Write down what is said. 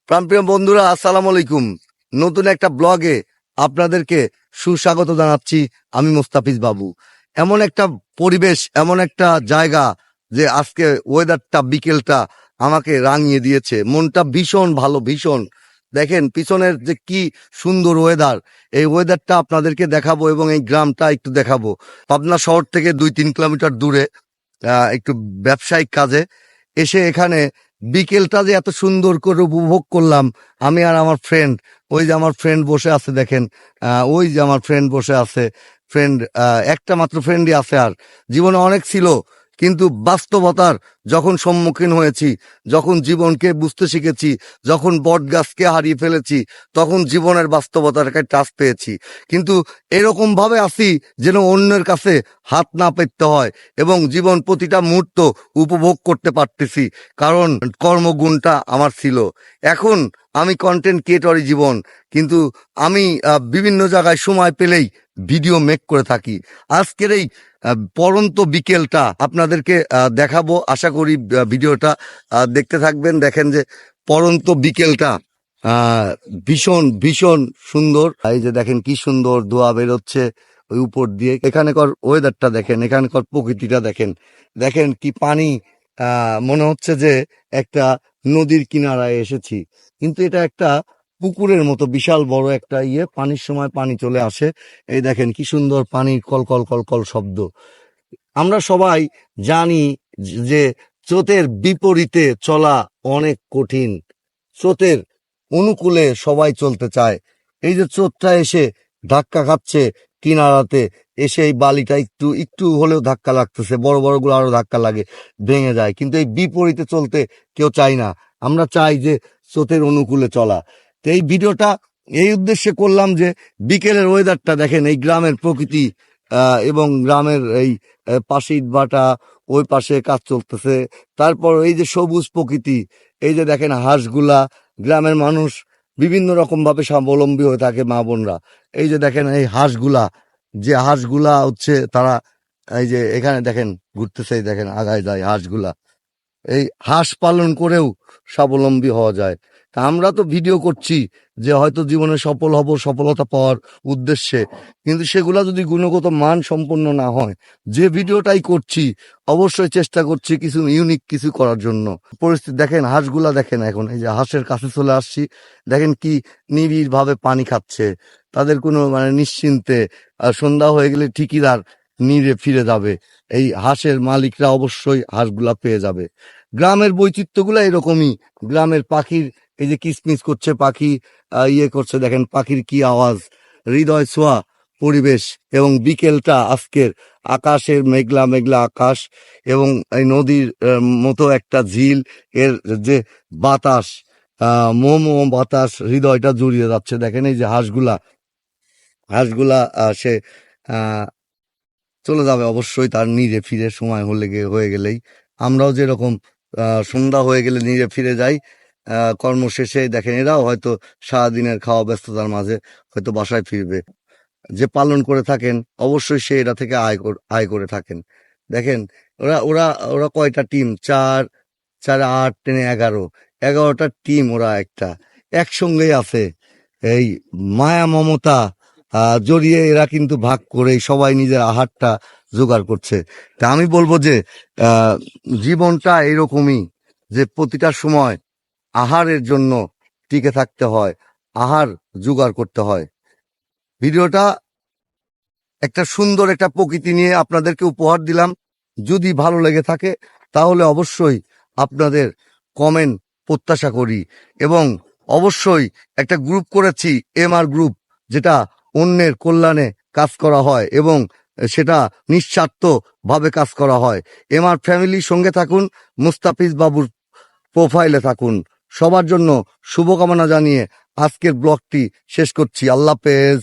প্রাণপ্রিয় বন্ধুরা, আসসালামু আলাইকুম। নতুন একটা ব্লগে আপনাদেরকে সুস্বাগত জানাচ্ছি। আমি মোস্তাফিজ বাবু। এমন একটা পরিবেশ, এমন একটা জায়গা যে আজকে ওয়েদারটা, বিকেলটা আমাকে রাঙিয়ে দিয়েছে। মনটা ভীষণ ভালো, ভীষণ। দেখেন পিছনের যে কি সুন্দর ওয়েদার, এই ওয়েদারটা আপনাদেরকে দেখাবো এবং এই গ্রামটা একটু দেখাবো। পাবনা শহর থেকে 2-3 কিলোমিটার দূরে একটু ব্যবসায়িক কাজে এসে এখানে বিকেলটা যে এত সুন্দর করে উপভোগ করলাম আমি আর আমার ফ্রেন্ড। ওই যে আমার ফ্রেন্ড বসে আছে দেখেন, ওই যে আমার ফ্রেন্ড বসে আছে। ফ্রেন্ড, একটা মাত্র ফ্রেন্ডই আছে, আর জীবনে অনেক ছিল, কিন্তু বাস্তবতার যখন সম্মুখীন হয়েছি, যখন জীবনকে বুঝতে শিখেছি, যখন বট গাছকে হারিয়ে ফেলেছি, তখন জীবনের বাস্তবতার একটা টাচ পেয়েছি। কিন্তু এরকম ভাবে আছি যেন অন্যের কাছে হাত না পেতে হয় এবং জীবন প্রতিটা মুহূর্ত উপভোগ করতে পারতেছি, কারণ কর্মগুণটা আমার ছিল। এখন আমি কন্টেন্ট ক্রিয়েটরই জীবন, কিন্তু আমি বিভিন্ন জায়গায় সময় পেলেই ভিডিও মেক করে থাকি। আজকের এই পরন্ত বিকেলটা আপনাদেরকে দেখাবো। আশা করি ভিডিওটা দেখতে থাকবেন। দেখেন যে পরন্ত বিকেলটা ভীষণ ভীষণ সুন্দর। এই যে দেখেন কি সুন্দর ধোয়া বেরোচ্ছে ওই উপর দিয়ে। এখানকার ওয়েদারটা দেখেন, এখানকার প্রকৃতিটা দেখেন। দেখেন কি পানি, মনে হচ্ছে যে একটা নদীর কিনারায় এসেছি, কিন্তু এটা একটা পুকুরের মতো বিশাল বড় একটা পানির সময় পানি চলে আসে। এই দেখেন কি সুন্দর পানির কলকল কলকল শব্দ। আমরা সবাই জানি যে স্রোতের বিপরীতে চলা অনেক কঠিন। স্রোতের অনুকূলে সবাই চলতে চায়। এই যে স্রোতটা এসে ধাক্কা খাচ্ছে কিনারাতে, এসে এই বালিটা একটু একটু হলেও ধাক্কা লাগতেছে, বড় বড় গুলো আরো ধাক্কা লাগে, ভেঙে যায়। কিন্তু এই বিপরীতে চলতে কেউ চাই না। আমরা চাই যে স্রোতের অনুকূলে চলা। তো এই ভিডিওটা এই উদ্দেশ্যে করলাম যে বিকেলের ওয়েদারটা দেখেন, এই গ্রামের প্রকৃতি এবং গ্রামের এই পাশে ইটভাটা, ওই পাশে কাজ চলতেছে। তারপর এই যে সবুজ প্রকৃতি, এই যে দেখেন হাঁসগুলা। গ্রামের মানুষ বিভিন্ন রকম ভাবে স্বাবলম্বী হয়ে থাকে, মা বোনরা। এই যে দেখেন এই হাঁসগুলা, যে হাঁসগুলা হচ্ছে তারা এই যে এখানে দেখেন ঘুরতেছে, দেখেন আগায় যায় হাঁসগুলা। এই হাঁস পালন করেও স্বাবলম্বী হওয়া যায়। তা আমরা তো ভিডিও করছি যে হয়তো জীবনে সফল হব, সফলতা পাওয়ার উদ্দেশ্যে, কিন্তু সেগুলা যদি গুণগত মান সম্পন্ন না হয়, যে ভিডিওটাই করছি অবশ্যই চেষ্টা করছি কিছু ইউনিক কিছু করার জন্য। পরিস্থিতি দেখেন, হাঁসগুলা দেখেন। এখন এই যে হাঁসের কাছে চলে আসছি, দেখেন কি নিবিড় ভাবে পানি খাচ্ছে। তাদের কোনো নিশ্চিন্তে সন্ধ্যা হয়ে গেলে ঠিকই তার নিরে ফিরে যাবে। এই হাঁসের মালিকরা অবশ্যই হাঁসগুলা পেয়ে যাবে। গ্রামের বৈচিত্র্যগুলো এরকমই। গ্রামের পাখির এই যে কিসমিস করছে পাখি, করছে দেখেন, পাখির কি আওয়াজ, হৃদয় ছোঁয়া পরিবেশ। এবং বিকেলটা আজকের আকাশের মেঘলা মেঘলা আকাশ এবং এই নদীর মতো একটা ঝিল, এর যে বাতাস, মোমো বাতাস, হৃদয়টা জুড়িয়ে যাচ্ছে। দেখেন এই যে হাঁসগুলা, হাঁসগুলা সে আহ চলে যাবে অবশ্যই তার নিজে ফিরে, সময় হয়ে গেলেই। আমরাও যেরকম সন্ধ্যা হয়ে গেলে নিজে ফিরে যাই কর্মশেষে, দেখেন এরাও হয়তো সারাদিনের খাওয়া ব্যস্ততার মাঝে হয়তো বাসায় ফিরবে। যে পালন করে থাকেন অবশ্যই সে এটা থেকে আয় করে থাকেন। দেখেন ওরা ওরা ওরা কয়টা টিম, 4 4 8 10 11টা টিম, ওরা একসঙ্গেই আছে। এই মায়া মমতা জড়িয়ে এরা কিন্তু ভাগ করে সবাই নিজের আহারটা জোগাড় করছে। তা আমি বলবো যে জীবনটা এরকমই, যে প্রতিটা সময় আহারের জন্য টিকে থাকতে হয়, আহার জোগাড় করতে হয়। ভিডিওটা একটা সুন্দর একটা প্রকৃতি নিয়ে আপনাদেরকে উপহার দিলাম। যদি ভালো লেগে থাকে তাহলে অবশ্যই আপনাদের কমেন্ট প্রত্যাশা করি। এবং অবশ্যই একটা গ্রুপ করেছি, MR গ্রুপ, যেটা অন্যের কল্যাণে কাজ করা হয় এবং সেটা নিঃস্বার্থ ভাবে কাজ করা হয়। MR ফ্যামিলির সঙ্গে থাকুন, মুস্তাফিজ বাবুর প্রোফাইলে থাকুন। সবার জন্য শুভকামনা জানিয়ে আজকের ব্লগটি শেষ করছি। আল্লাহ হাফেজ।